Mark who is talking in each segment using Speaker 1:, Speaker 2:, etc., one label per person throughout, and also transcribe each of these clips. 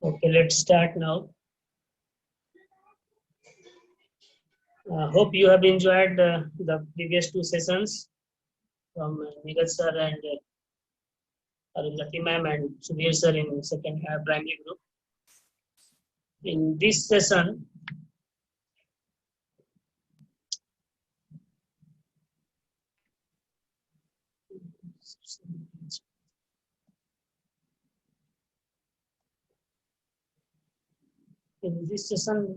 Speaker 1: Okay, let's start now. Hope you have enjoyed the previous two sessions from Neeraj sir and Arundhati ma'am and Sudhir sir in second primary group. In this session,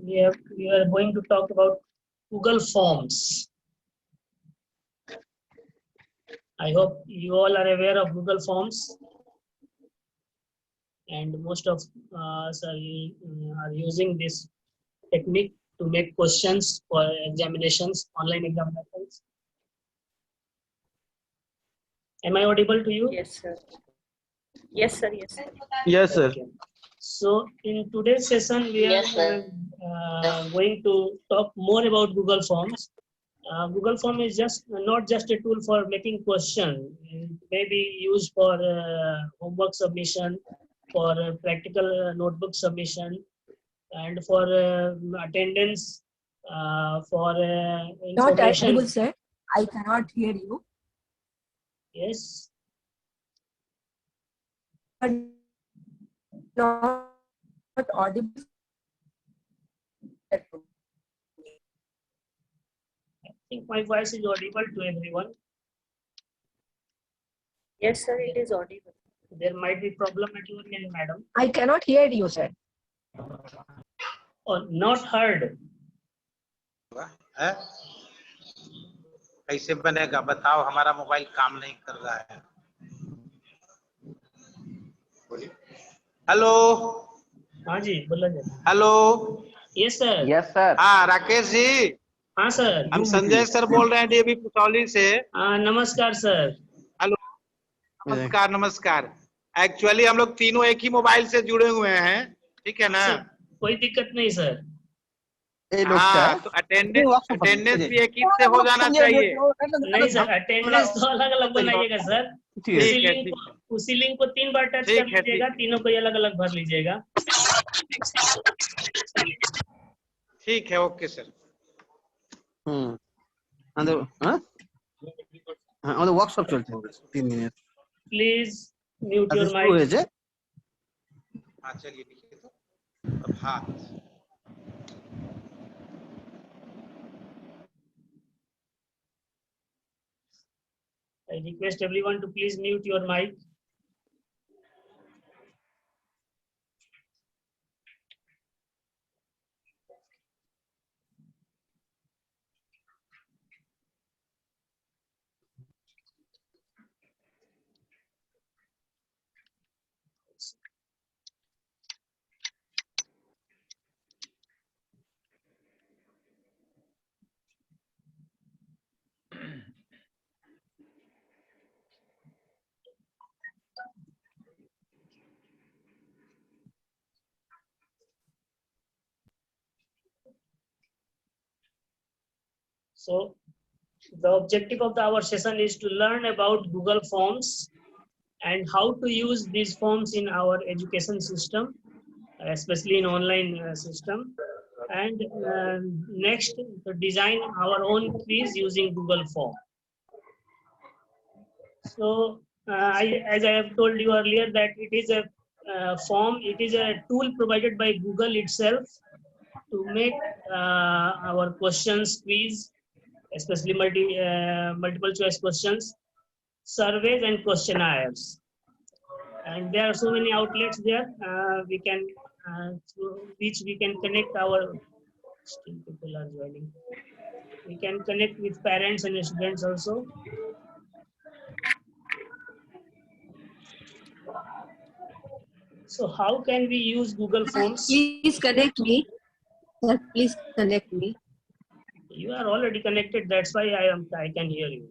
Speaker 1: we are going to talk about Google Forms. I hope you all are aware of Google Forms, and most of us are using this technique to make questions for examinations, online examinations. Am I audible to you?
Speaker 2: Yes, sir. Yes, sir. Yes, sir.
Speaker 3: Yes, sir.
Speaker 1: Okay. So in today's session, we are going to talk more about Google Forms. Google Form is not just a tool for making questions. It may be used for homework submission, for practical notebook submission, and for attendance, for
Speaker 4: Not
Speaker 1: information.
Speaker 4: audible, sir. I cannot hear you.
Speaker 1: Yes.
Speaker 4: Not audible.
Speaker 1: I think my voice is audible to everyone.
Speaker 2: Yes, sir. It is audible.
Speaker 1: There might be problem at your end, madam.
Speaker 4: I cannot hear you, sir.
Speaker 1: Or not heard.
Speaker 3: है? कैसे बनेगा बताओ, हमारा mobile काम नहीं कर रहा है। हेलो।
Speaker 1: हाँ जी, बोला जाए।
Speaker 3: Hello.
Speaker 1: Yes sir.
Speaker 5: Yes sir.
Speaker 3: हाँ राकेश जी।
Speaker 1: हाँ सर।
Speaker 3: हम संजय सर बोल रहे हैं डीएवी पुसौली से।
Speaker 1: नमस्कार सर।
Speaker 3: हेलो। नमस्कार नमस्कार। एक्चुअली हम लोग तीनों एक ही मोबाइल से जुड़े हुए हैं, ठीक है ना?
Speaker 1: कोई दिक्कत नहीं सर।
Speaker 3: हाँ, तो अटेंडेंस भी एक ही से हो जाना चाहिए।
Speaker 1: नहीं सर, अटेंडेंस तो अलग अलग बनाइएगा सर। उसी लिंक को 3 बार टच कर लीजिएगा, तीनों को अलग अलग भर लीजिएगा।
Speaker 3: ठीक है, ओके सर।
Speaker 5: वर्कशॉप चलते हैं 3 minute.
Speaker 1: Please mute your mic.
Speaker 3: हाँ चलिए लिखिए तो। Prabhat.
Speaker 1: I request everyone to please mute your mic. So the objective of our session is to learn about Google Forms and how to use these forms in our education system, especially in online system. And next, to design our own quiz using Google Form. So as I have told you earlier that it is a form, it is a tool provided by Google itself to make our questions quiz, especially multiple choice questions, surveys and questionnaires. And there are so many outlets there through which we can connect our, still people are joining. We can connect with parents and students also. So how can we use Google Forms?
Speaker 4: Please connect me. Sir, please connect me.
Speaker 1: You are already connected. That's why I can hear you.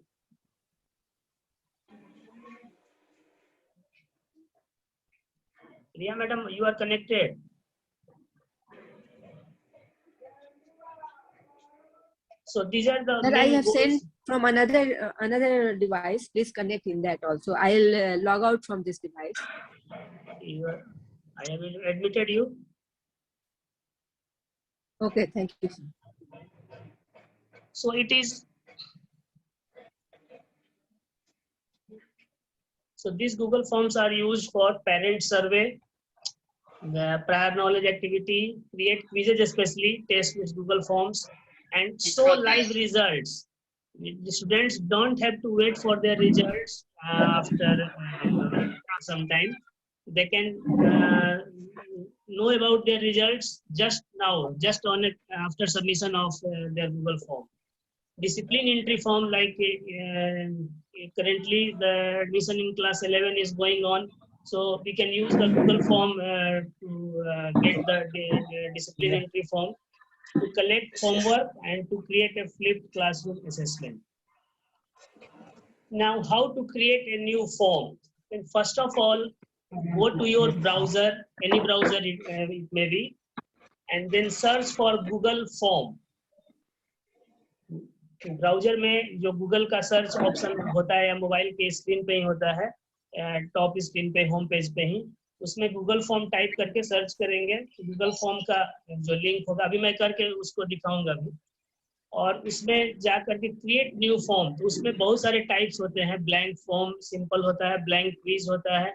Speaker 1: Riya madam, you are connected. So these are the.
Speaker 4: Sir, I have sent from another device. Please connect in that also. I'll log out from this device.
Speaker 1: I have admitted you.
Speaker 4: Okay, thank you, sir.
Speaker 1: So it is. So these Google Forms are used for parent survey, the prior knowledge activity, create quizzes especially, test with Google Forms, and show live results. The students don't have to wait for their results after some time. They can know about their results just now, just on it after submission of their Google Form. Discipline entry form, like currently the admission in class 11 is going on, so we can use the Google Form to get the discipline entry form, to collect homework and to create a flipped classroom assessment. Now, how to create a new form? And first of all, go to your browser, any browser it may be, and then search for Google Form. Browser में जो Google का search option होता है या mobile के screen पे ही होता है, टॉप स्क्रीन पे, होम पेज पे ही, उसमें गूगल फॉर्म टाइप करके सर्च करेंगे तो गूगल फॉर्म का जो लिंक होगा, अभी मैं करके उसको दिखाऊंगा अभी, और उसमें जा करके क्रिएट न्यू फॉर्म, तो उसमें बहुत सारे टाइप्स होते हैं, ब्लैंक फॉर्म, सिंपल होता है, ब्लैंक क्विज होता है.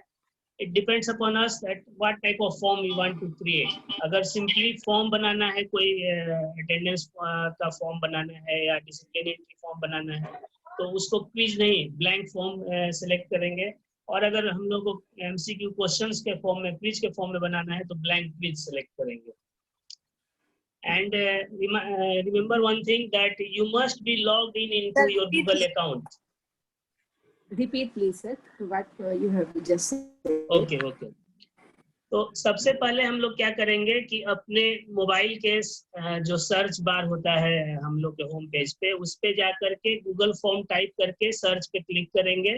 Speaker 1: It depends upon us that what type of form we want to create. अगर सिंपली फॉर्म बनाना है, कोई अटेंडेंस का फॉर्म बनाना है या डिसिप्लिनरी फॉर्म बनाना है, तो उसको क्विज नहीं, ब्लैंक फॉर्म सेलेक्ट करेंगे. और अगर हम लोग को एमसीक्यू क्वेश्चंस के फॉर्म में, क्विज के फॉर्म में बनाना है, तो ब्लैंक क्विज सेलेक्ट करेंगे. And remember one thing, that you must be logged in into your Google account.
Speaker 4: Repeat, please, sir, what you have just said.
Speaker 1: Okay. तो सबसे पहले हम लोग क्या करेंगे कि अपने मोबाइल के जो सर्च बार होता है हम लोग के होम पेज पे, उस पे जा करके गूगल फॉर्म टाइप करके सर्च पे क्लिक करेंगे,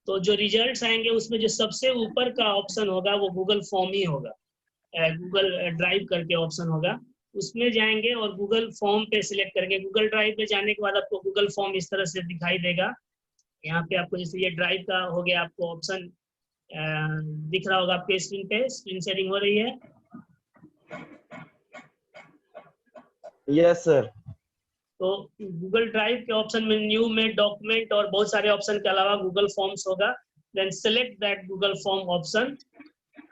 Speaker 1: तो जो रिजल्ट्स आएंगे उसमें जो सबसे ऊपर का ऑप्शन होगा वो गूगल फॉर्म ही होगा, गूगल ड्राइव करके ऑप्शन होगा, उसमें जाएंगे और गूगल फॉर्म पे सिलेक्ट करेंगे. गूगल ड्राइव पे जाने के बाद आपको गूगल फॉर्म इस तरह से दिखाई देगा. यहाँ पे आपको जैसे ये ड्राइव का हो गया, आपको ऑप्शन दिख रहा होगा आपके स्क्रीन पे, स्क्रीन शेयरिंग हो रही है.
Speaker 6: Yes sir.
Speaker 1: तो गूगल ड्राइव के ऑप्शन में न्यू में डॉक्यूमेंट और बहुत सारे ऑप्शन के अलावा गूगल फॉर्म्स होगा. Then select that Google form option,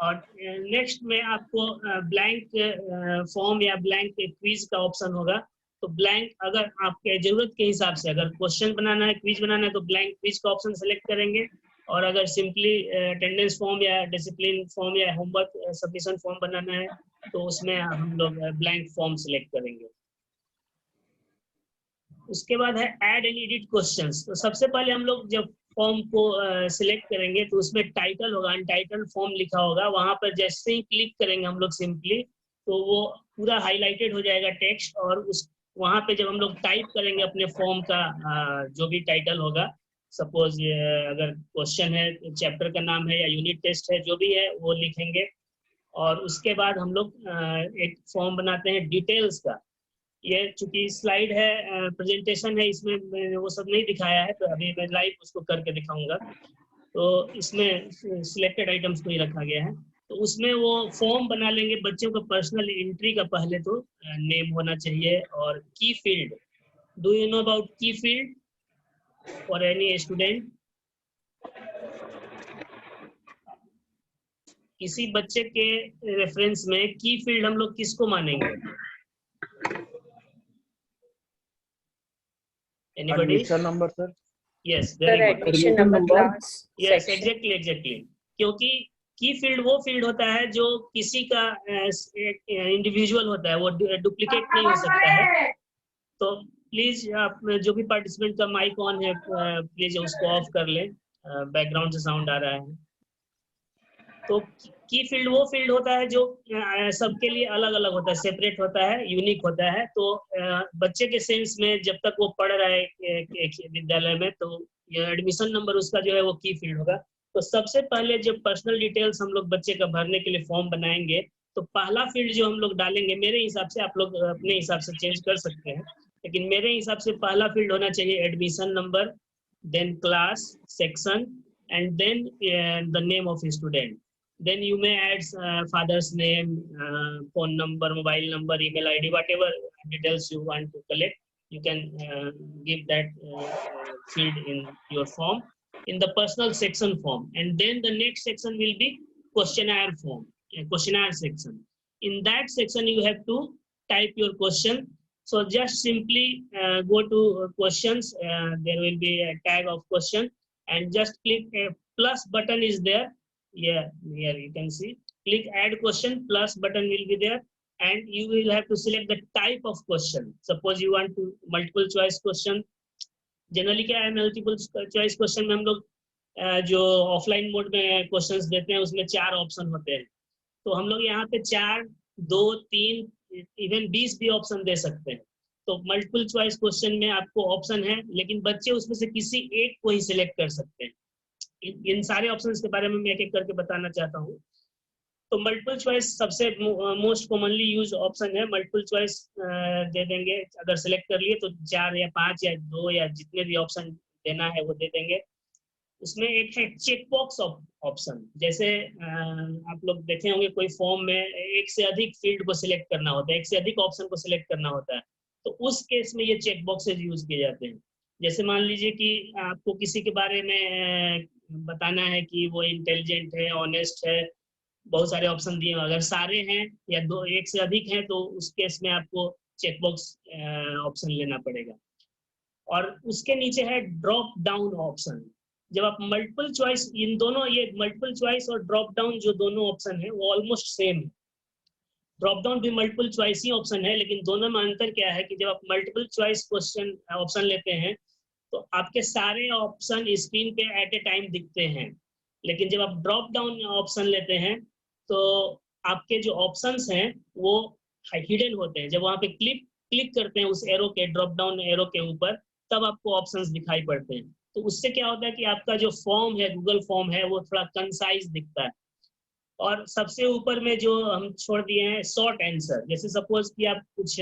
Speaker 1: और नेक्स्ट में आपको ब्लैंक फॉर्म या ब्लैंक क्विज का ऑप्शन होगा. तो ब्लैंक, अगर आपके जरूरत के हिसाब से अगर क्वेश्चन बनाना है, क्विज बनाना है, तो ब्लैंक क्विज का ऑप्शन सेलेक्ट करेंगे. और अगर सिंपली अटेंडेंस फॉर्म या डिसिप्लिन फॉर्म या होमवर्क सबमिशन फॉर्म बनाना है, तो उसमें हम लोग ब्लैंक फॉर्म सेलेक्ट करेंगे. उसके बाद है ऐड एंड एडिट क्वेश्चंस. तो सबसे पहले हम लोग जब फॉर्म को सिलेक्ट करेंगे तो उसमें टाइटल होगा, अनटाइटल्ड फॉर्म लिखा होगा, वहां पर जैसे ही क्लिक करेंगे हम लोग सिंपली, तो वो पूरा हाईलाइटेड हो जाएगा टेक्स्ट, और उस वहां पे जब हम लोग टाइप करेंगे अपने फॉर्म का जो भी टाइटल होगा, सपोज अगर क्वेश्चन है, चैप्टर का नाम है या यूनिट टेस्ट है, जो भी है वो लिखेंगे. और उसके बाद हम लोग एक फॉर्म बनाते हैं डिटेल्स का. ये चूंकि स्लाइड है, प्रेजेंटेशन है, इसमें वो सब नहीं दिखाया है, तो अभी मैं लाइव उसको करके दिखाऊंगा. तो इसमें सिलेक्टेड आइटम्स को ही रखा गया है. तो उसमें वो फॉर्म बना लेंगे. बच्चों का पर्सनल एंट्री का पहले तो नेम होना चाहिए, और की field. Do you know about की फील्ड फॉर एनी स्टूडेंट? किसी बच्चे के रेफरेंस में की फील्ड हम लोग किसको मानेंगे? Anybody?
Speaker 6: Admission number sir.
Speaker 1: Yes,
Speaker 2: Sir,
Speaker 1: very good.
Speaker 2: admission number, class,
Speaker 1: Yes,
Speaker 2: section.
Speaker 1: exactly. क्योंकि की फील्ड वो फील्ड होता है जो किसी का इंडिविजुअल होता है, वो डुप्लीकेट नहीं हो सकता है. तो प्लीज आप जो भी पार्टिसिपेंट का माइक ऑन है, प्लीज उसको ऑफ कर ले, बैकग्राउंड से साउंड आ रहा है. तो की फील्ड वो फील्ड होता है जो सबके लिए अलग अलग होता है, सेपरेट होता है, यूनिक होता है. तो बच्चे के सेंस में जब तक वो पढ़ रहा है विद्यालय में, तो ये एडमिशन नंबर उसका जो है वो की फील्ड होगा. तो सबसे पहले जब पर्सनल डिटेल्स हम लोग बच्चे का भरने के लिए फॉर्म बनाएंगे, तो पहला फील्ड जो हम लोग डालेंगे, मेरे हिसाब से, आप लोग अपने हिसाब से चेंज कर सकते हैं, लेकिन मेरे हिसाब से पहला फील्ड होना चाहिए admission number, then class, section, and then the name of student. Then you may add father's name, phone number, mobile number, email ID, whatever details you want to collect. You can give that field in your form in the personal section form. And then the next section will be questionnaire form, questionnaire section. In that section, you have to type your question. So just simply go to questions. There will be a tag of question, and just click a plus button is there. Yeah, here you can see. Click add question, plus button will be there, and you will have to select the type of question. Suppose you want to multiple choice question. Generally क्या है, multiple choice question में हम लोग जो offline mode में questions देते हैं उसमें 4 ऑप्शन होते हैं. तो हम लोग यहाँ पे 4, 2, 3, इवन 20 भी ऑप्शन दे सकते हैं. तो मल्टीपल चॉइस क्वेश्चन में आपको ऑप्शन है, लेकिन बच्चे उसमें से किसी एक को ही सिलेक्ट कर सकते हैं. इन सारे ऑप्शंस के बारे में मैं एक एक करके बताना चाहता हूँ. तो मल्टीपल चॉइस सबसे मोस्ट कॉमनली यूज ऑप्शन है. मल्टीपल चॉइस दे देंगे, अगर सिलेक्ट कर लिए तो 4 या 5 या 2 या जितने भी ऑप्शन देना है वो दे देंगे. उसमें एक है चेक बॉक्स ऑप्शन. जैसे आप लोग देखे होंगे कोई फॉर्म में एक से अधिक फील्ड को सिलेक्ट करना होता है, एक से अधिक ऑप्शन को सिलेक्ट करना होता है. तो उस केस में ये चेक बॉक्सेज यूज किए जाते हैं. जैसे मान लीजिए कि आपको किसी के बारे में बताना है कि वो इंटेलिजेंट है, ऑनेस्ट है, बहुत सारे ऑप्शन दिए. अगर सारे हैं या 2, 1 से अधिक हैं तो उस केस में आपको चेक बॉक्स ऑप्शन लेना पड़ेगा. और उसके नीचे है ड्रॉप डाउन ऑप्शन. जब आप मल्टीपल चॉइस, इन दोनों, ये मल्टीपल चॉइस और ड्रॉप डाउन जो दोनों ऑप्शन है वो ऑलमोस्ट सेम है. ड्रॉप डाउन भी मल्टीपल चॉइस ही ऑप्शन है, लेकिन दोनों में अंतर क्या है कि जब आप मल्टीपल चॉइस क्वेश्चन ऑप्शन लेते हैं तो आपके सारे ऑप्शन स्क्रीन पे एट ए टाइम दिखते हैं. लेकिन जब आप ड्रॉप डाउन ऑप्शन लेते हैं तो आपके जो ऑप्शंस हैं वो हिडन होते हैं. जब वहां पे क्लिक करते हैं उस एरो के, ड्रॉप डाउन एरो के ऊपर, तब आपको ऑप्शंस दिखाई पड़ते हैं. तो उससे क्या होता है कि आपका जो फॉर्म है, गूगल फॉर्म है, वो थोड़ा कंसाइज दिखता है. और सबसे ऊपर में जो हम छोड़ दिए हैं शॉर्ट आंसर. जैसे सपोज कि आप कुछ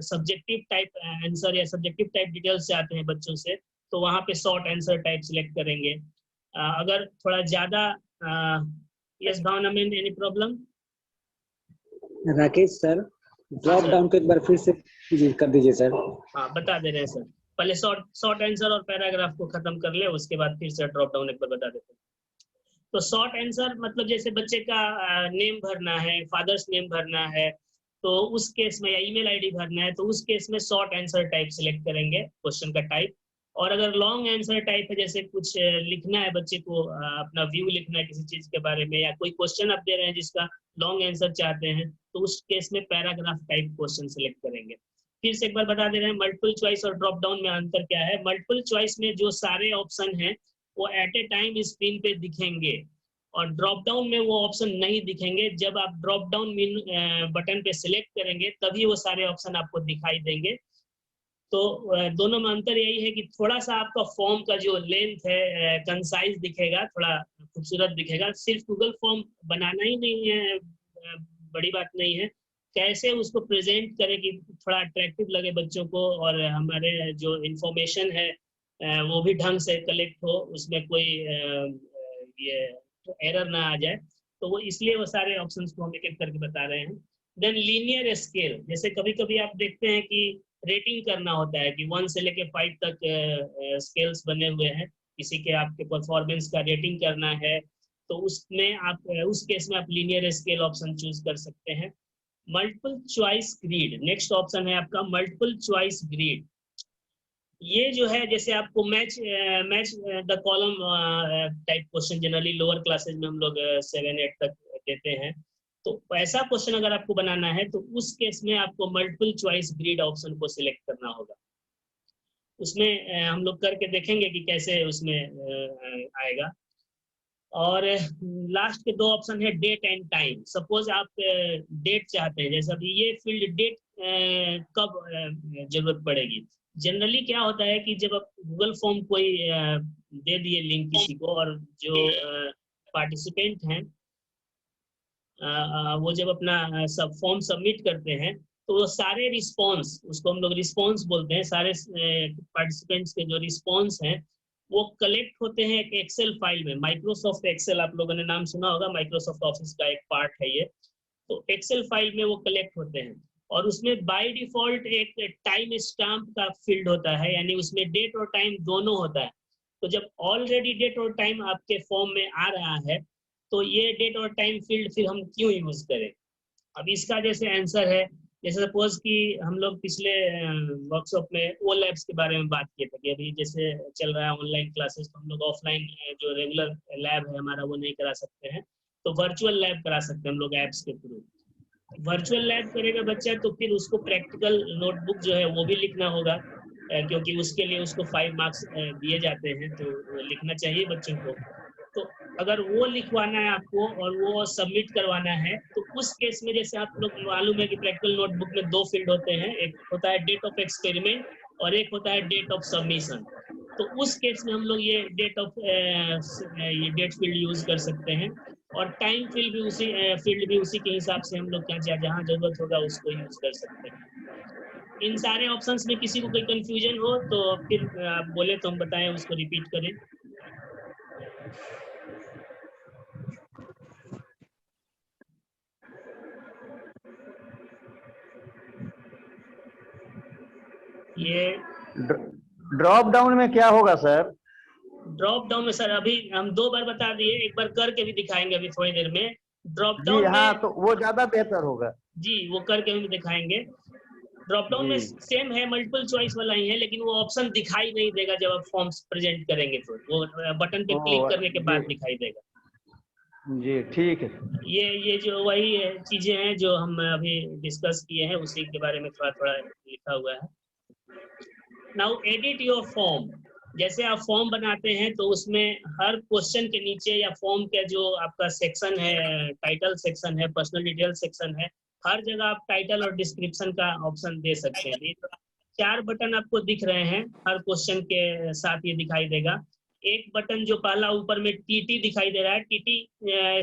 Speaker 1: सब्जेक्टिव टाइप आंसर या सब्जेक्टिव टाइप डिटेल्स चाहते हैं बच्चों से, तो वहां पे शॉर्ट आंसर टाइप सिलेक्ट करेंगे. अगर थोड़ा ज्यादा, yes Bhavana ma'am, any problem?
Speaker 6: Rakesh sir, drop down को एक बार फिर से कर दीजिए सर.
Speaker 1: हाँ, बता दे रहे हैं सर. पहले शॉर्ट आंसर और पैराग्राफ को खत्म कर ले, उसके बाद फिर से ड्रॉप डाउन एक बार बता देते हैं. तो शॉर्ट आंसर मतलब जैसे बच्चे का नेम भरना है, फादर्स नेम भरना है, तो उस केस में, या ईमेल आईडी भरना है, तो उस केस में शॉर्ट आंसर टाइप सिलेक्ट करेंगे, क्वेश्चन का टाइप. और अगर लॉन्ग आंसर टाइप है, जैसे कुछ लिखना है बच्चे को, अपना व्यू लिखना है किसी चीज के बारे में, या कोई क्वेश्चन आप दे रहे हैं जिसका लॉन्ग आंसर चाहते हैं, तो उस केस में पैराग्राफ टाइप क्वेश्चन सिलेक्ट करेंगे. फिर से एक बार बता दे रहे हैं मल्टीपल चॉइस और ड्रॉप डाउन में अंतर क्या है. मल्टीपल चॉइस में जो सारे ऑप्शन हैं वो एट ए टाइम स्क्रीन पे दिखेंगे, और ड्रॉप डाउन में वो ऑप्शन नहीं दिखेंगे. जब आप ड्रॉप डाउन बटन पे सिलेक्ट करेंगे तभी वो सारे ऑप्शन आपको दिखाई देंगे. तो दोनों में अंतर यही है कि थोड़ा सा आपका फॉर्म का जो लेंथ है कंसाइज दिखेगा, थोड़ा खूबसूरत दिखेगा. सिर्फ गूगल फॉर्म बनाना ही नहीं है, बड़ी बात नहीं है, कैसे उसको प्रेजेंट करें कि थोड़ा अट्रैक्टिव लगे बच्चों को, और हमारे जो इंफॉर्मेशन है वो भी ढंग से कलेक्ट हो, उसमें कोई ये एरर ना आ जाए. तो वो इसलिए वो सारे ऑप्शंस को हम एक एक करके बता रहे हैं. Then linear scale. जैसे कभी कभी आप देखते हैं कि रेटिंग करना होता है कि 1 से लेके 5 तक स्केल्स बने हुए हैं, किसी के आपके परफॉर्मेंस का रेटिंग करना है, तो उसमें आप उस केस में आप लीनियर स्केल ऑप्शन चूज कर सकते हैं. Multiple choice grid next option है आपका. मल्टीपल चॉइस ग्रिड ये जो है, जैसे आपको match the column type question generally lower classes में हम लोग 7, 8 तक देते हैं, तो ऐसा क्वेश्चन अगर आपको बनाना है तो उस केस में आपको मल्टीपल चॉइस ग्रिड ऑप्शन को सिलेक्ट करना होगा. उसमें हम लोग करके देखेंगे कि कैसे उसमें आएगा. और लास्ट के 2 ऑप्शन है डेट एंड टाइम. सपोज आप डेट चाहते हैं, जैसे अभी ये फील्ड डेट कब जरूरत पड़ेगी. जनरली क्या होता है कि जब आप गूगल फॉर्म कोई दे दिए लिंक किसी को, और जो पार्टिसिपेंट हैं वो जब अपना सब फॉर्म सबमिट करते हैं, तो वो सारे रिस्पॉन्स, उसको हम लोग रिस्पॉन्स बोलते हैं, सारे पार्टिसिपेंट्स के जो रिस्पॉन्स हैं वो कलेक्ट होते हैं एक एक्सेल फाइल में। माइक्रोसॉफ्ट एक्सेल आप लोगों ने नाम सुना होगा, माइक्रोसॉफ्ट ऑफिस का एक पार्ट है ये। तो एक्सेल फाइल में वो कलेक्ट होते हैं और उसमें बाय डिफॉल्ट एक टाइम स्टैम्प का फील्ड होता है, यानी उसमें डेट और टाइम दोनों होता है। तो जब ऑलरेडी डेट और टाइम आपके फॉर्म में आ रहा है तो ये डेट और टाइम फील्ड फिर हम क्यों यूज करें? अब इसका जैसे आंसर है, जैसे सपोज कि हम लोग पिछले वर्कशॉप में ओ लैब्स के बारे में बात किए थे कि अभी जैसे चल रहा है ऑनलाइन क्लासेस, तो हम लोग ऑफलाइन जो रेगुलर लैब है हमारा वो नहीं करा सकते हैं, तो वर्चुअल लैब करा सकते हैं हम लोग ऐप्स के थ्रू। वर्चुअल लैब करेगा बच्चा तो फिर उसको प्रैक्टिकल नोटबुक जो है वो भी लिखना होगा, क्योंकि उसके लिए उसको 5 मार्क्स दिए जाते हैं, तो लिखना चाहिए बच्चों को। तो अगर वो लिखवाना है आपको और वो सबमिट करवाना है, तो उस केस में जैसे आप लोग मालूम है कि प्रैक्टिकल नोटबुक में 2 फील्ड होते हैं, एक होता है डेट ऑफ एक्सपेरिमेंट और एक होता है डेट ऑफ सबमिशन। तो उस केस में हम लोग ये डेट फील्ड यूज कर सकते हैं और टाइम फील्ड भी उसी के हिसाब से हम लोग जहाँ जरूरत होगा उसको यूज कर सकते हैं। इन सारे ऑप्शंस में किसी को कोई कंफ्यूजन हो तो फिर आप बोले तो हम बताएं, उसको रिपीट करें। ये
Speaker 7: ड्रॉप डाउन में क्या होगा सर?
Speaker 1: ड्रॉप डाउन में सर अभी हम 2 बार बता दिए, एक बार करके भी दिखाएंगे अभी थोड़ी देर में। ड्रॉप
Speaker 7: जी
Speaker 1: डाउन
Speaker 7: हाँ,
Speaker 1: में
Speaker 7: तो वो ज्यादा बेहतर होगा।
Speaker 1: जी वो करके भी दिखाएंगे। ड्रॉप डाउन में सेम है, मल्टीपल चॉइस वाला ही है, लेकिन वो ऑप्शन दिखाई नहीं देगा जब आप फॉर्म्स प्रेजेंट करेंगे, तो वो बटन पे क्लिक करने के बाद दिखाई देगा।
Speaker 7: जी ठीक है।
Speaker 1: ये जो वही चीजें हैं जो हम अभी डिस्कस किए हैं, उसी के बारे में थोड़ा थोड़ा लिखा हुआ है। Now edit your form. जैसे आप फॉर्म बनाते हैं तो उसमें हर क्वेश्चन के नीचे या फॉर्म का जो आपका सेक्शन है, टाइटल सेक्शन है, पर्सनल डिटेल सेक्शन है, हर जगह आप टाइटल और डिस्क्रिप्शन का ऑप्शन दे सकते हैं। 4 बटन आपको दिख रहे हैं, हर क्वेश्चन के साथ ये दिखाई देगा। एक बटन जो पहला ऊपर में टीटी दिखाई दे रहा है, टीटी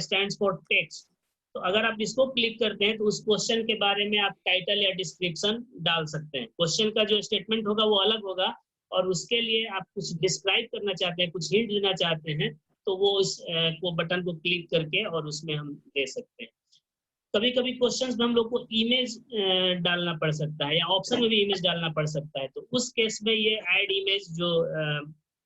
Speaker 1: स्टैंड्स फॉर टेक्स्ट। तो अगर आप इसको क्लिक करते हैं तो उस क्वेश्चन के बारे में आप टाइटल या डिस्क्रिप्शन डाल सकते हैं। क्वेश्चन का जो स्टेटमेंट होगा वो अलग होगा, और उसके लिए आप कुछ डिस्क्राइब करना चाहते हैं, कुछ हिंट देना चाहते हैं, तो वो उस बटन को क्लिक करके और उसमें हम दे सकते हैं। कभी कभी क्वेश्चंस में हम लोग को इमेज डालना पड़ सकता है, या ऑप्शन में भी इमेज डालना पड़ सकता है, तो उस केस में ये ऐड इमेज जो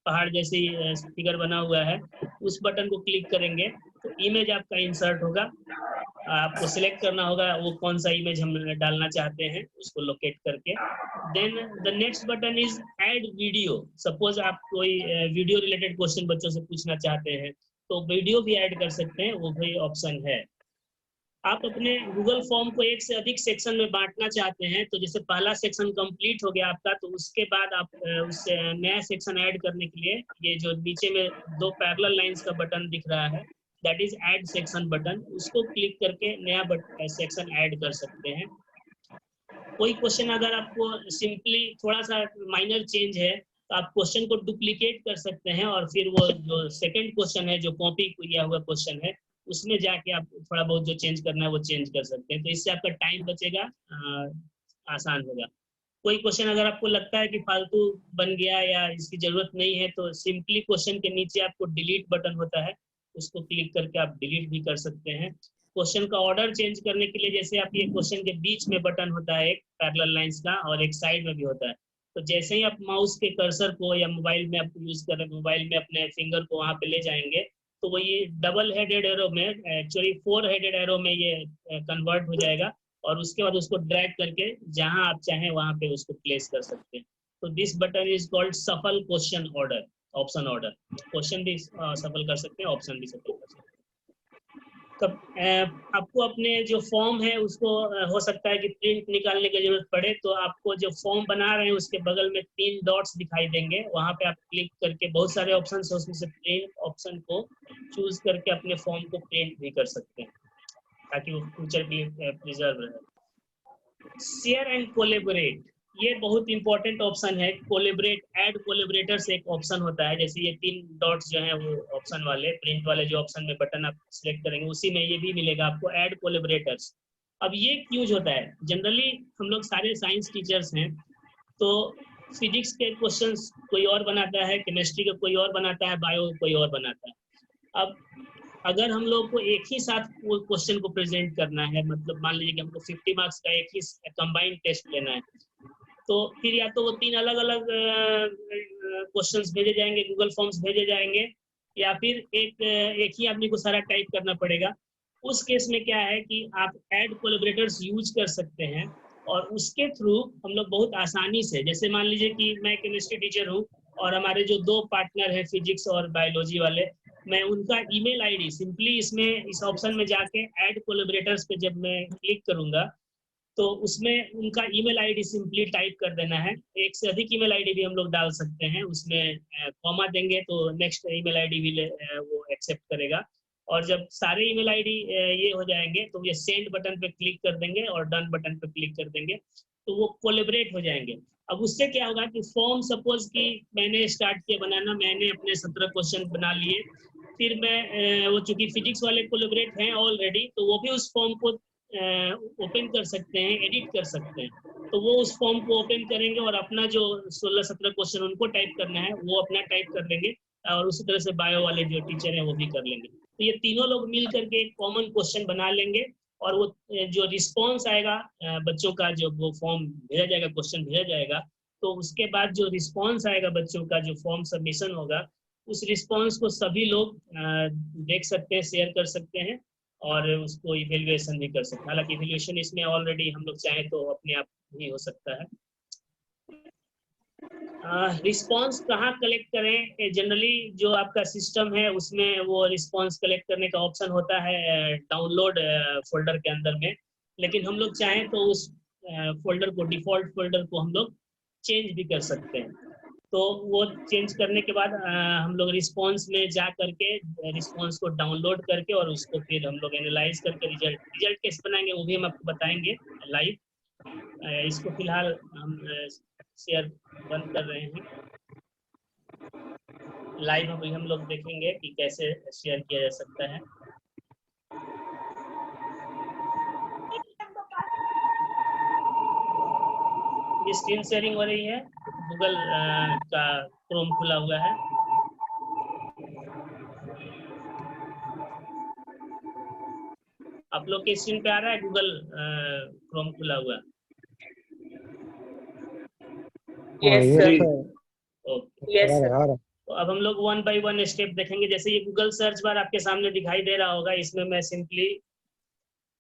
Speaker 1: पहाड़ जैसी फिगर बना हुआ है, उस बटन को क्लिक करेंगे तो इमेज आपका इंसर्ट होगा। आपको सिलेक्ट करना होगा वो कौन सा इमेज हम डालना चाहते हैं, उसको लोकेट करके। Then the next button is add video. Suppose आप कोई वीडियो रिलेटेड क्वेश्चन बच्चों से पूछना चाहते हैं तो वीडियो भी ऐड कर सकते हैं, वो भी ऑप्शन है। आप अपने गूगल फॉर्म को एक से अधिक सेक्शन में बांटना चाहते हैं, तो जैसे पहला सेक्शन कंप्लीट हो गया आपका, तो उसके बाद आप उस नया सेक्शन ऐड करने के लिए ये जो नीचे में 2 पैरेलल लाइंस का बटन दिख रहा है, that is add section button, उसको क्लिक करके नया सेक्शन ऐड कर सकते हैं। कोई क्वेश्चन अगर आपको सिंपली थोड़ा सा माइनर चेंज है तो आप क्वेश्चन को डुप्लीकेट कर सकते हैं, और फिर वो जो सेकंड क्वेश्चन है, जो कॉपी किया हुआ क्वेश्चन है, उसमें जाके आप थोड़ा बहुत जो चेंज करना है वो चेंज कर सकते हैं। तो इससे आपका टाइम बचेगा, आसान होगा। कोई क्वेश्चन अगर आपको लगता है कि फालतू बन गया या इसकी जरूरत नहीं है, तो सिंपली क्वेश्चन के नीचे आपको डिलीट बटन होता है, उसको क्लिक करके आप डिलीट भी कर सकते हैं। क्वेश्चन का ऑर्डर चेंज करने के लिए जैसे आप ये क्वेश्चन के बीच में बटन होता है एक पैरेलल लाइंस का, और एक साइड में भी होता है, तो जैसे ही आप माउस के कर्सर को या मोबाइल में आप यूज कर रहे हैं, मोबाइल में अपने फिंगर को वहां पे ले जाएंगे, तो वो ये डबल हेडेड एरो में, एक्चुअली 4 हेडेड एरो में ये कन्वर्ट हो जाएगा, और उसके बाद उसको ड्रैग करके जहां आप चाहें वहां पे उसको प्लेस कर सकते हैं। तो दिस बटन इज कॉल्ड सफल question order, option order. Question भी सफल कर सकते हैं, ऑप्शन भी सफल कर सकते हैं। तब आपको अपने जो फॉर्म है उसको हो सकता है कि प्रिंट निकालने की जरूरत पड़े, तो आपको जो फॉर्म बना रहे हैं उसके बगल में 3 डॉट्स दिखाई देंगे, वहां पे आप क्लिक करके बहुत सारे ऑप्शन है उसमें से प्रिंट ऑप्शन को चूज करके अपने फॉर्म को प्रिंट भी कर सकते हैं, ताकि वो फ्यूचर के लिए प्रिजर्व रहे। शेयर एंड कोलेबोरेट, ये बहुत इंपॉर्टेंट ऑप्शन है। कोलेबरेट, ऐड कोलेबरेटर्स एक ऑप्शन होता है, जैसे ये 3 डॉट्स जो है वो ऑप्शन वाले, प्रिंट वाले जो ऑप्शन में बटन आप सिलेक्ट करेंगे उसी में ये भी मिलेगा आपको, ऐड कोलेबरेटर्स। अब ये यूज होता है जनरली, हम लोग सारे साइंस टीचर्स हैं, तो फिजिक्स के क्वेश्चंस कोई और बनाता है, केमिस्ट्री का कोई और बनाता है, बायो कोई और बनाता है। अब अगर हम लोग को एक ही साथ क्वेश्चन को प्रेजेंट करना है, मतलब मान लीजिए कि हमको 50 मार्क्स का एक ही कंबाइंड टेस्ट लेना है, तो फिर या तो वो 3 अलग अलग क्वेश्चंस भेजे जाएंगे, गूगल फॉर्म्स भेजे जाएंगे, या फिर एक ही आदमी को सारा टाइप करना पड़ेगा। उस केस में क्या है कि आप ऐड कोलैबोरेटर्स यूज कर सकते हैं, और उसके थ्रू हम लोग बहुत आसानी से, जैसे मान लीजिए कि मैं केमिस्ट्री टीचर हूँ और हमारे जो 2 पार्टनर हैं फिजिक्स और बायोलॉजी वाले, मैं उनका ईमेल आईडी सिंपली इसमें इस ऑप्शन में जाके ऐड कोलैबोरेटर्स पे जब मैं क्लिक करूंगा, तो उसमें उनका ईमेल आईडी सिंपली टाइप कर देना है। एक से अधिक ईमेल आईडी भी हम लोग डाल सकते हैं, उसमें कॉमा देंगे तो नेक्स्ट ईमेल आईडी भी वो एक्सेप्ट करेगा। और जब सारे ईमेल आईडी ये हो जाएंगे तो ये सेंड बटन पे क्लिक कर देंगे और डन बटन पे क्लिक कर देंगे, तो वो कोलैबोरेट हो जाएंगे। अब उससे क्या होगा कि फॉर्म सपोज कि मैंने स्टार्ट किया बनाना, मैंने अपने 17 क्वेश्चन बना लिए, फिर मैं वो चूंकि फिजिक्स वाले कोलैबोरेट हैं ऑलरेडी, तो वो भी उस फॉर्म को ओपन कर सकते हैं, एडिट कर सकते हैं। तो वो उस फॉर्म को ओपन करेंगे और अपना जो 16-17 क्वेश्चन उनको टाइप करना है वो अपना टाइप कर लेंगे, और उसी तरह से बायो वाले जो टीचर हैं वो भी कर लेंगे। तो ये तीनों लोग मिल करके एक कॉमन क्वेश्चन बना लेंगे, और वो जो रिस्पॉन्स आएगा बच्चों का, जो वो फॉर्म भेजा जाएगा, क्वेश्चन भेजा जाएगा, तो उसके बाद जो रिस्पॉन्स आएगा बच्चों का, जो फॉर्म सबमिशन होगा, उस रिस्पॉन्स को सभी लोग देख सकते हैं, शेयर कर सकते हैं, और उसको इवेल्युएशन भी कर सकते हैं। हालांकि इवेल्युएशन इसमें ऑलरेडी हम लोग चाहें तो अपने आप ही हो सकता है। रिस्पॉन्स कहाँ कलेक्ट करें? जनरली जो आपका सिस्टम है उसमें वो रिस्पॉन्स कलेक्ट करने का ऑप्शन होता है डाउनलोड फोल्डर के अंदर में, लेकिन हम लोग चाहें तो उस फोल्डर को, डिफॉल्ट फोल्डर को हम लोग चेंज भी कर सकते हैं। तो वो चेंज करने के बाद हम लोग रिस्पॉन्स में जा करके रिस्पॉन्स को डाउनलोड करके और उसको फिर हम लोग एनालाइज करके रिजल्ट कैसे बनाएंगे वो भी हम आपको बताएंगे लाइव। इसको फिलहाल हम शेयर बंद कर रहे हैं। लाइव अभी हम लोग देखेंगे कि कैसे शेयर किया जा सकता है। ये स्क्रीन शेयरिंग हो रही है, गूगल का क्रोम खुला हुआ है। आप लोग के स्क्रीन पे आ रहा है गूगल क्रोम खुला हुआ?
Speaker 2: Yes, sir.
Speaker 1: Okay.
Speaker 2: Yes, sir.
Speaker 1: तो अब हम लोग 1 बाय 1 स्टेप देखेंगे। जैसे ये गूगल सर्च बार आपके सामने दिखाई दे रहा होगा, इसमें मैं सिंपली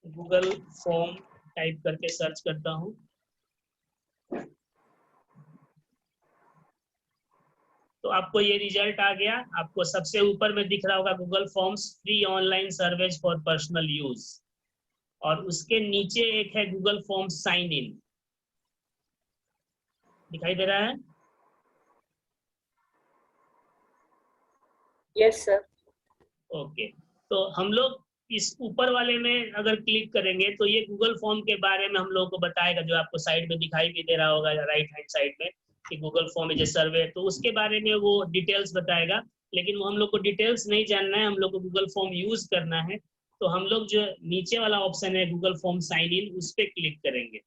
Speaker 1: गूगल फॉर्म टाइप करके सर्च करता हूँ। तो आपको ये रिजल्ट आ गया। आपको सबसे ऊपर में दिख रहा होगा Google forms free online service for personal use, और उसके नीचे एक है गूगल फॉर्म्स साइन इन, दिखाई दे रहा है?
Speaker 2: Yes, sir.
Speaker 1: ओके। तो हम लोग इस ऊपर वाले में अगर क्लिक करेंगे तो ये गूगल फॉर्म के बारे में हम लोगों को बताएगा, जो आपको साइड में दिखाई भी दे रहा होगा राइट हैंड साइड में कि गूगल फॉर्म इज ए सर्वे, तो उसके बारे में वो डिटेल्स बताएगा। लेकिन वो हम लोग को डिटेल्स नहीं जानना है, हम लोग को गूगल फॉर्म यूज करना है। तो हम लोग जो नीचे वाला ऑप्शन है गूगल फॉर्म साइन इन, उस पर क्लिक करेंगे।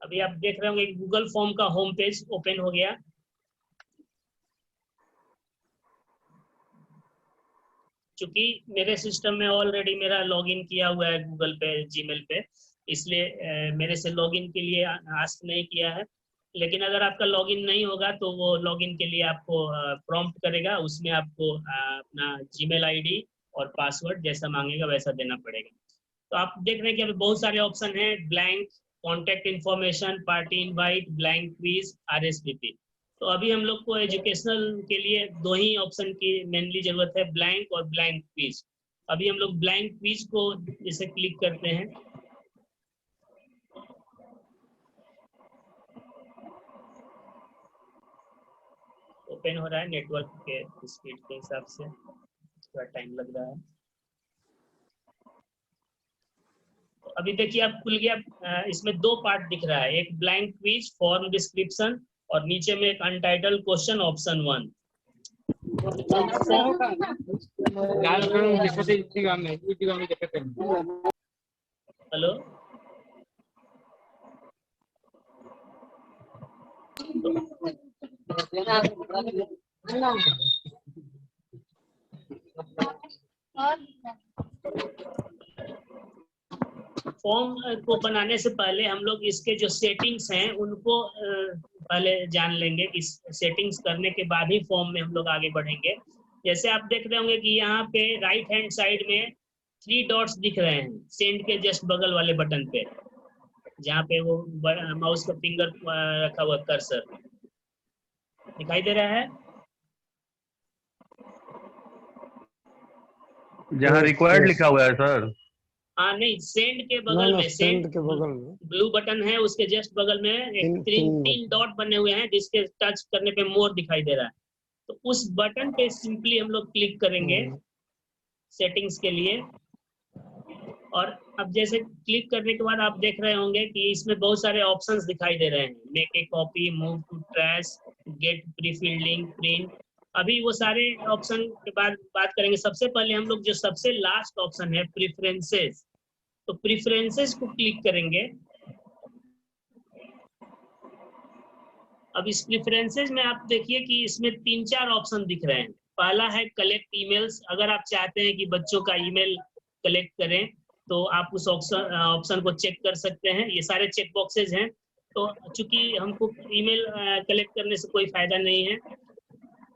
Speaker 1: अभी आप देख रहे होंगे गूगल फॉर्म का होम पेज ओपन हो गया। चूंकि मेरे सिस्टम में ऑलरेडी मेरा लॉगिन किया हुआ है गूगल पे, जीमेल पे, इसलिए मेरे से लॉगिन के लिए आस्क नहीं किया है। लेकिन अगर आपका लॉगिन नहीं होगा तो वो लॉगिन के लिए आपको प्रॉम्प्ट करेगा, उसमें आपको अपना जीमेल आईडी और पासवर्ड जैसा मांगेगा वैसा देना पड़ेगा। तो आप देख रहे हैं कि अभी बहुत सारे ऑप्शन हैं, blank, contact information, party invite, blank quiz, RSVP। तो अभी हम लोग को एजुकेशनल के लिए 2 ही ऑप्शन की मेनली जरूरत है, ब्लैंक और ब्लैंक क्विज। अभी हम लोग ब्लैंक क्विज को जैसे क्लिक करते हैं, ओपन हो रहा है। नेटवर्क के स्पीड के हिसाब से थोड़ा टाइम लग रहा है। तो अभी देखिए आप खुल गया। इसमें 2 पार्ट दिख रहा है, एक ब्लैंक क्विज फॉर्म डिस्क्रिप्शन और नीचे में एक untitled question option 1। Hello, form को बनाने से पहले हम लोग इसके जो सेटिंग्स हैं उनको पहले जान लेंगे। इस सेटिंग्स करने के बाद ही फॉर्म में हम लोग आगे बढ़ेंगे। जैसे आप देख रहे होंगे कि यहाँ पे राइट हैंड साइड में 3 डॉट्स दिख रहे हैं सेंड के जस्ट बगल वाले बटन पे, जहाँ पे वो माउस का फिंगर रखा हुआ कर्सर दिखाई दे रहा है।
Speaker 2: जहाँ रिक्वायर्ड लिखा हुआ है सर।
Speaker 1: हाँ नहीं, सेंड के बगल में,
Speaker 6: सेंड के बगल में
Speaker 1: ब्लू बटन है, उसके जस्ट बगल में एक तीन डॉट बने हुए हैं जिसके टच करने पे मोर दिखाई दे रहा है। तो उस बटन पे सिंपली हम लोग क्लिक करेंगे सेटिंग्स के लिए। और अब जैसे क्लिक करने के बाद आप देख रहे होंगे कि इसमें बहुत सारे ऑप्शंस दिखाई दे रहे हैं, make a copy, move to trash, get prefilled link, print. अभी वो सारे ऑप्शन के बाद बात करेंगे। सबसे पहले हम लोग जो सबसे लास्ट ऑप्शन है प्रीफरेंसेस, तो प्रीफरेंसेस को क्लिक करेंगे। अब इस प्रीफरेंसेस में आप देखिए कि इसमें 3-4 ऑप्शन दिख रहे हैं। पहला है कलेक्ट ईमेल्स। अगर आप चाहते हैं कि बच्चों का ईमेल कलेक्ट करें तो आप उस ऑप्शन को चेक कर सकते हैं। ये सारे चेक बॉक्सेज हैं, तो चूंकि हमको ईमेल कलेक्ट करने से कोई फायदा नहीं है।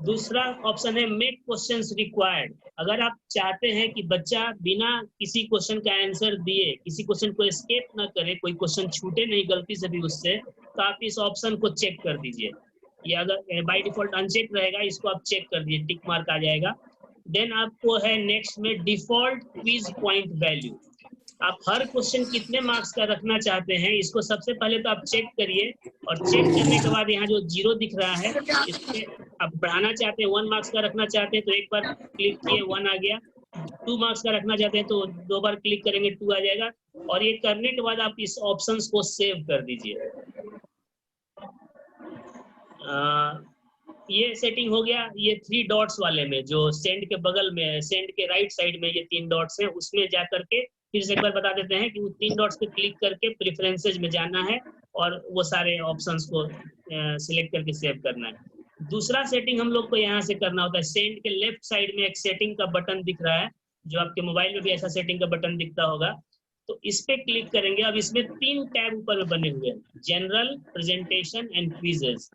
Speaker 1: दूसरा ऑप्शन है मेक क्वेश्चंस रिक्वायर्ड। अगर आप चाहते हैं कि बच्चा बिना किसी क्वेश्चन का आंसर दिए, किसी क्वेश्चन को एस्केप ना करे, कोई क्वेश्चन छूटे नहीं गलती से भी उससे, तो आप इस ऑप्शन को चेक कर दीजिए। ये अगर बाय डिफॉल्ट अनचेक रहेगा, इसको आप चेक कर दीजिए, टिक मार्क आ जाएगा। देन आपको है नेक्स्ट में डिफॉल्ट क्विज पॉइंट वैल्यू। आप हर क्वेश्चन कितने मार्क्स का रखना चाहते हैं, इसको सबसे पहले तो आप चेक करिए। और चेक करने के बाद यहाँ जो 0 दिख रहा है, इसमें आप बढ़ाना चाहते हैं, 1 मार्क्स का रखना चाहते हैं तो एक बार क्लिक किए 1 आ गया, 2 मार्क्स का रखना चाहते हैं तो 2 बार क्लिक करेंगे 2 आ जाएगा। और ये करने के बाद आप इस ऑप्शंस को सेव कर दीजिए। ये सेटिंग हो गया। ये 3 डॉट्स वाले में, जो सेंड के बगल में, सेंड के राइट साइड में ये 3 डॉट्स हैं, उसमें जा करके फिर से एक बार बता देते हैं कि वो 3 डॉट्स पे क्लिक करके प्रेफरेंसेस में जाना है और वो सारे ऑप्शंस को सिलेक्ट करके सेव करना है। दूसरा सेटिंग हम लोग को यहाँ से करना होता है। सेंड के लेफ्ट साइड में एक सेटिंग का बटन दिख रहा है, जो आपके मोबाइल में भी ऐसा सेटिंग का बटन दिखता होगा, तो इस पे क्लिक करेंगे। अब इसमें 3 टैब ऊपर में बने हुए हैं, general, presentation and quizzes.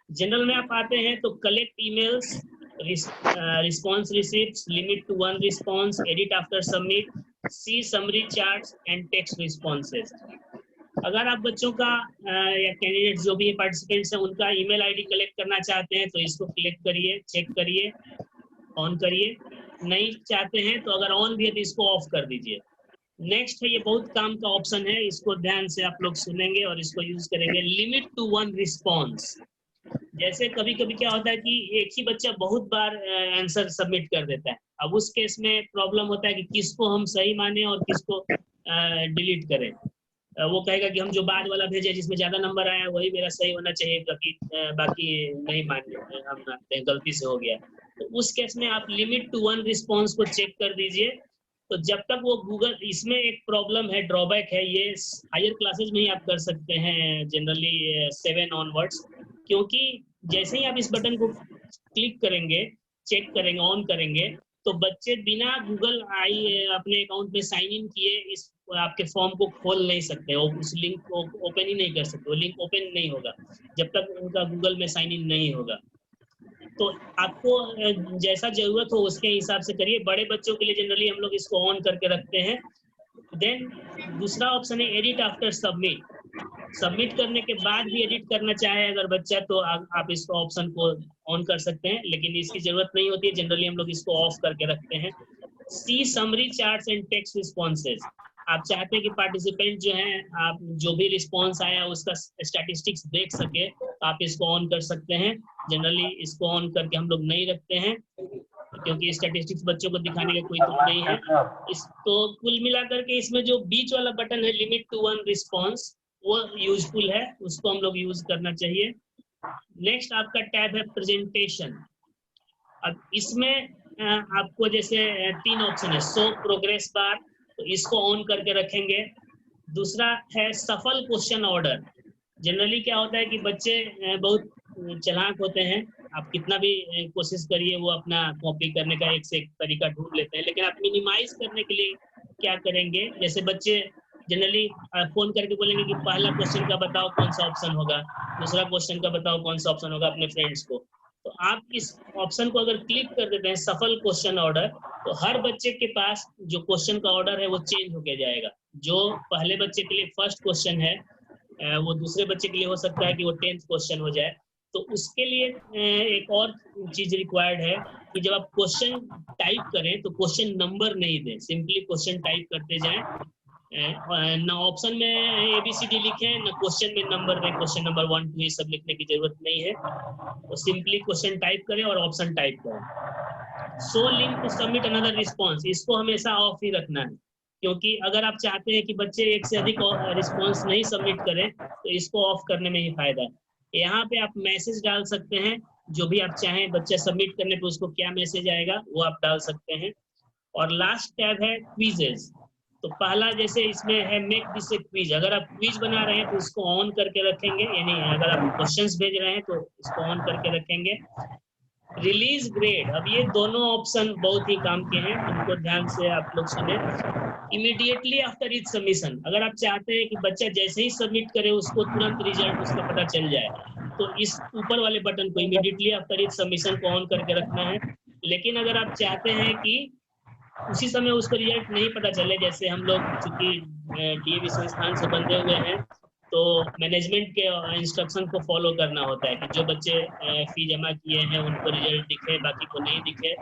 Speaker 1: General में आप आते हैं तो collect emails, response receipts, limit to 1 response, edit after submit, see summary charts and text responses. अगर आप बच्चों का या कैंडिडेट जो भी पार्टिसिपेंट्स हैं उनका ईमेल आईडी कलेक्ट करना चाहते हैं तो इसको क्लिक करिए, चेक करिए, ऑन करिए। नहीं चाहते हैं तो अगर ऑन भी है तो इसको ऑफ कर दीजिए। नेक्स्ट है, ये बहुत काम का ऑप्शन है, इसको ध्यान से आप लोग सुनेंगे और इसको यूज करेंगे। Limit to 1 response. जैसे कभी कभी क्या होता है कि एक ही बच्चा बहुत बार आंसर सबमिट कर देता है। अब उस केस में प्रॉब्लम होता है कि किसको हम सही माने और किसको डिलीट करें। वो कहेगा कि हम जो बाद वाला भेजे जिसमें ज्यादा नंबर आया वही मेरा सही होना चाहिए, बाकी नहीं मानते, हम मानते हैं गलती से हो गया। तो उस केस में आप लिमिट टू 1 रिस्पॉन्स को चेक कर दीजिए। तो जब तक वो गूगल, इसमें एक प्रॉब्लम है, ड्रॉबैक है, ये हायर क्लासेज में ही आप कर सकते हैं, जनरली 7 ऑनवर्ड्स, क्योंकि जैसे ही आप इस बटन को क्लिक करेंगे, चेक करेंगे, ऑन करेंगे, तो बच्चे बिना गूगल अपने अकाउंट में साइन इन किए इस आपके फॉर्म को खोल नहीं सकते, उस लिंक को ओपन ही नहीं कर सकते। वो लिंक ओपन नहीं होगा जब तक उनका गूगल में साइन इन नहीं होगा। तो आपको जैसा जरूरत हो उसके हिसाब से करिए। बड़े बच्चों के लिए जनरली हम लोग इसको ऑन करके रखते हैं। देन दूसरा ऑप्शन है एडिट आफ्टर सबमिट। सबमिट करने के बाद भी एडिट करना चाहे अगर बच्चा तो आप इस ऑप्शन को ऑन कर सकते हैं, लेकिन इसकी जरूरत नहीं होती है, जनरली हम लोग इसको ऑफ करके रखते हैं। See summary charts and text responses. आप चाहते हैं कि पार्टिसिपेंट जो हैं, आप जो भी रिस्पॉन्स आया उसका स्टैटिस्टिक्स देख सके, तो आप इसको ऑन कर सकते हैं। जनरली इसको ऑन करके हम लोग नहीं रखते हैं क्योंकि स्टैटिस्टिक्स बच्चों को दिखाने का कोई तुक नहीं है। इसको कुल मिलाकर के इसमें जो बीच वाला बटन है लिमिट टू 1 रिस्पॉन्स, वो यूजफुल है, उसको हम लोग यूज करना चाहिए। नेक्स्ट आपका टैब है प्रेजेंटेशन। अब इसमें आपको जैसे 3 ऑप्शन है, शो प्रोग्रेस बार, तो इसको ऑन करके रखेंगे। दूसरा है सफल क्वेश्चन ऑर्डर। जनरली क्या होता है कि बच्चे बहुत चालाक होते हैं, आप कितना भी कोशिश करिए वो अपना कॉपी करने का एक से एक तरीका ढूंढ लेते हैं, लेकिन आप मिनिमाइज करने के लिए क्या करेंगे, जैसे बच्चे जनरली फोन करके बोलेंगे कि पहला क्वेश्चन का बताओ कौन सा ऑप्शन होगा, दूसरा क्वेश्चन का बताओ कौन सा ऑप्शन होगा अपने फ्रेंड्स को। तो आप इस ऑप्शन को अगर क्लिक कर देते हैं सफल क्वेश्चन ऑर्डर, तो हर बच्चे के पास जो क्वेश्चन का ऑर्डर है वो चेंज होके जाएगा। जो पहले बच्चे के लिए फर्स्ट क्वेश्चन है वो दूसरे बच्चे के लिए हो सकता है कि वो 10th क्वेश्चन हो जाए। तो उसके लिए एक और चीज रिक्वायर्ड है कि जब आप क्वेश्चन टाइप करें तो क्वेश्चन नंबर नहीं दें, सिंपली क्वेश्चन टाइप करते जाएं, ना ऑप्शन में ABCD लिखें ना क्वेश्चन में नंबर दें, क्वेश्चन नंबर 1 2 ये सब लिखने की जरूरत नहीं है। तो सिंपली क्वेश्चन टाइप करें और ऑप्शन टाइप करें। Show link to submit another response, इसको हमेशा ऑफ ही रखना है, क्योंकि अगर आप चाहते हैं कि बच्चे एक से अधिक रिस्पॉन्स नहीं सबमिट करें तो इसको ऑफ करने में ही फायदा है। यहाँ पे आप मैसेज डाल सकते हैं, जो भी आप चाहें बच्चे सबमिट करने पे उसको क्या मैसेज आएगा वो आप डाल सकते हैं। और लास्ट टैब है क्विजेज। तो पहला जैसे इसमें है मेक दिस ए क्विज, अगर आप क्विज बना रहे हैं तो इसको ऑन करके रखेंगे, यानी अगर आप क्वेश्चंस भेज रहे हैं तो इसको ऑन करके रखेंगे। रिलीज ग्रेड, अब ये दोनों ऑप्शन बहुत ही काम के हैं, इनको ध्यान से आप लोग सुने। इमीडिएटली आफ्टर इच सबमिशन, अगर आप चाहते हैं कि बच्चा जैसे ही सबमिट करे उसको तुरंत रिजल्ट उसका पता चल जाए, तो इस ऊपर वाले बटन को इमीडिएटली आफ्टर इच सबमिशन को ऑन करके रखना है। लेकिन अगर आप चाहते हैं कि उसी समय उसको रिजल्ट नहीं पता चले, जैसे हम लोग चूंकि DAV संस्थान से बंधे हुए हैं तो मैनेजमेंट के इंस्ट्रक्शन को फॉलो करना होता है कि जो बच्चे फी जमा किए हैं उनको रिजल्ट दिखे, बाकी को नहीं दिखे,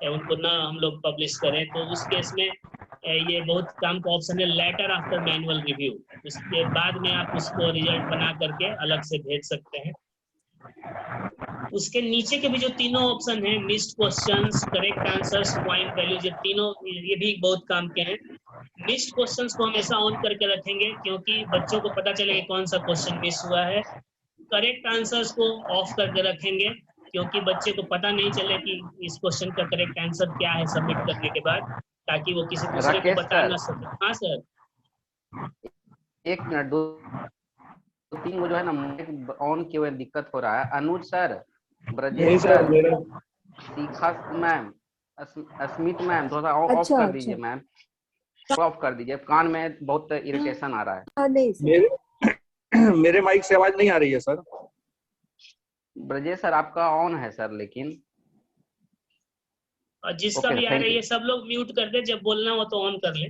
Speaker 1: उनको ना हम लोग पब्लिश करें। तो उस केस में ये बहुत काम का ऑप्शन है लेटर आफ्टर मैनुअल रिव्यू, उसके बाद में आप उसको रिजल्ट बना करके अलग से भेज सकते हैं। उसके नीचे के भी जो तीनों ऑप्शन हैं, missed questions, correct answers, point values, ये तीनों ये भी बहुत काम के हैं। मिस्ड क्वेश्चंस को हमेशा ऑन करके रखेंगे क्योंकि बच्चों को पता चले कौन सा क्वेश्चन मिस हुआ है। करेक्ट आंसर्स को ऑफ करके रखेंगे क्योंकि बच्चे को पता नहीं चले कि इस क्वेश्चन का करेक्ट आंसर क्या है सबमिट करने के बाद, ताकि वो किसी दूसरे को बता ना सके। हाँ सर,
Speaker 8: एक मिनट, 2-3 वो जो है ना माइक ऑन किए हुए दिक्कत हो रहा है। अनुज सर, ब्रजेश सर, शिखा मैम, अस्मित मैम, थोड़ा ऑफ कर दीजिए मैम, ऑफ कर दीजिए, कान में बहुत इरिटेशन आ रहा है।
Speaker 9: मेरे माइक से आवाज नहीं आ रही है सर।
Speaker 8: ब्रजेश सर आपका ऑन है सर, लेकिन
Speaker 1: और जिसका भी आ रही है सब लोग म्यूट कर दे, जब बोलना हो तो ऑन कर ले।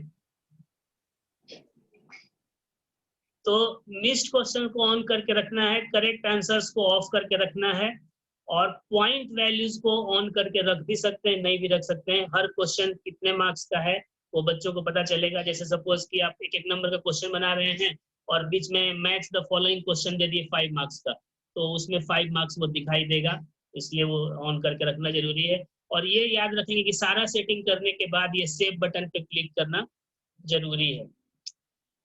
Speaker 1: तो मिस्ड क्वेश्चन को ऑन करके रखना है, करेक्ट आंसर्स को ऑफ करके रखना है, और पॉइंट वैल्यूज को ऑन करके रख भी सकते हैं, नहीं भी रख सकते हैं। हर क्वेश्चन कितने मार्क्स का है वो बच्चों को पता चलेगा। जैसे सपोज कि आप एक नंबर का क्वेश्चन बना रहे हैं और बीच में मैच द फॉलोइंग क्वेश्चन दे दिए 5 मार्क्स का, तो उसमें 5 मार्क्स वो दिखाई देगा, इसलिए वो ऑन करके रखना जरूरी है। और ये याद रखेंगे कि सारा सेटिंग करने के बाद ये सेव बटन पे क्लिक करना जरूरी है।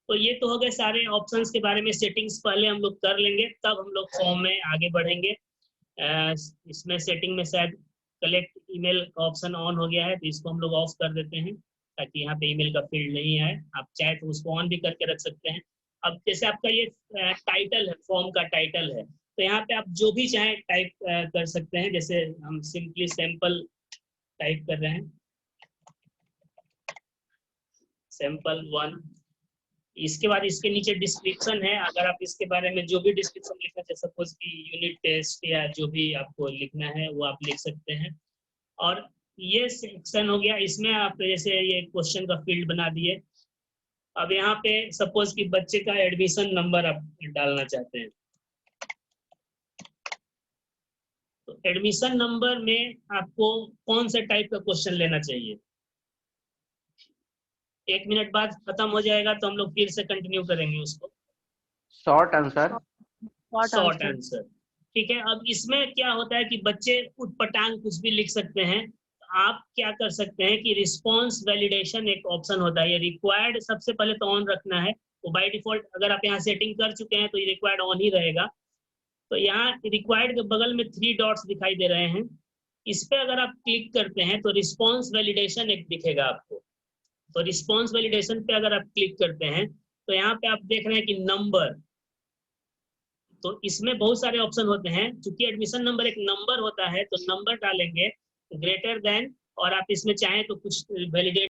Speaker 1: तो ये तो हो गए सारे ऑप्शंस के बारे में, सेटिंग्स पहले हम लोग कर लेंगे तब हम लोग फॉर्म में आगे बढ़ेंगे। इसमें सेटिंग में शायद कलेक्ट ईमेल का ऑप्शन ऑन हो गया है, तो इसको हम लोग ऑफ कर देते हैं ताकि यहाँ पे ईमेल का फील्ड नहीं आए। आप चाहे तो उसको ऑन भी करके रख सकते हैं। अब जैसे आपका ये टाइटल है, फॉर्म का टाइटल है, तो यहाँ पे आप जो भी चाहे टाइप कर सकते हैं। जैसे हम सिंपली सैंपल टाइप कर रहे हैं, सैंपल 1। इसके बाद इसके नीचे डिस्क्रिप्शन है, अगर आप इसके बारे में जो भी डिस्क्रिप्शन लिखना चाहे, सपोज कि यूनिट टेस्ट या जो भी आपको लिखना है वो आप लिख सकते हैं। और ये सेक्शन हो गया, इसमें आप जैसे ये क्वेश्चन का फील्ड बना दिए। अब यहाँ पे सपोज कि बच्चे का एडमिशन नंबर आप डालना चाहते हैं, तो एडमिशन नंबर में आपको कौन सा टाइप का क्वेश्चन लेना चाहिए। 1 मिनट बाद खत्म हो जाएगा तो हम लोग फिर से कंटिन्यू करेंगे उसको।
Speaker 8: शॉर्ट आंसर,
Speaker 1: शॉर्ट आंसर, ठीक है। अब इसमें क्या होता है कि बच्चे उटपटांग कुछ भी लिख सकते हैं। आप क्या कर सकते हैं कि रिस्पॉन्स वैलिडेशन एक ऑप्शन होता है, ये रिक्वायर्ड सबसे पहले तो ऑन रखना है। वो बाय डिफॉल्ट अगर आप यहाँ सेटिंग कर चुके हैं तो ये रिक्वायर्ड ऑन ही रहेगा। तो यहाँ रिक्वायर्ड के बगल में 3 डॉट्स दिखाई दे रहे हैं, इस पे अगर आप क्लिक करते हैं तो रिस्पॉन्स वैलिडेशन एक दिखेगा आपको। तो रिस्पॉन्स वैलिडेशन पे अगर आप क्लिक करते हैं तो यहाँ पे आप देख रहे हैं कि नंबर, तो इसमें बहुत सारे ऑप्शन होते हैं। चूंकि एडमिशन नंबर एक नंबर होता है तो नंबर डालेंगे ग्रेटर देन, और आप इसमें चाहें तो कुछ वैलिडेट